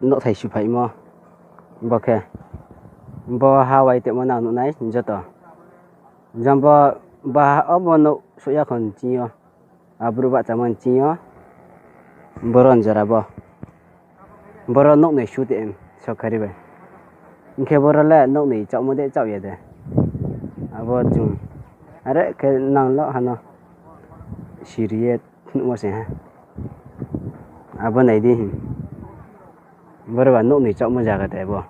Nộ thầy chụp phải mà bò khe bò Hawaii tiệm nào nụ này giờ to jam bò ở bò nụ số ya còn chiyo berubah zaman chiyo boron jara boron nụ này shoot em so kari be khi boron lại nụ này chọn một để chọn vậy đấy bò chung ada cái nang lo hano Syria nụ mà sẽ ha này đi berubah nụ này chọn một jaga đấy bò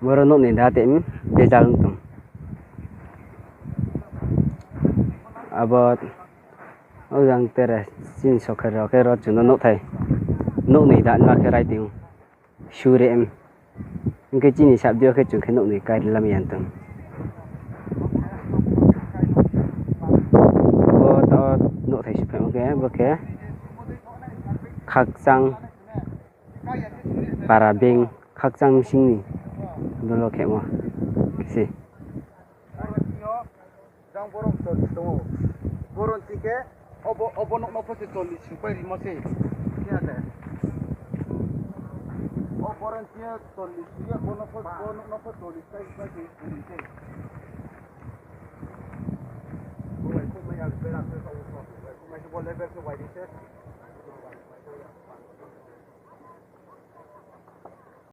Moro nụ này đã tiệm để ra lung tung ở rằng tera xin so cái rót chúng nó nụ thầy nụ này đã mà cái rai tiếng sure em cái chi này sắp đưa cái chúng cái nụ này cái làm gì tung to nụ thầy chụp phải ok khắc sang parabeng khắc sang sini dulu kayak mau sih Jang borong tol borong tike obo nok nok pasti tol supaya lima sih ya ada borong tike tol ya borong nok tol sai sai sih Como é que vai haver a pessoa como é que vou levar que vai dizer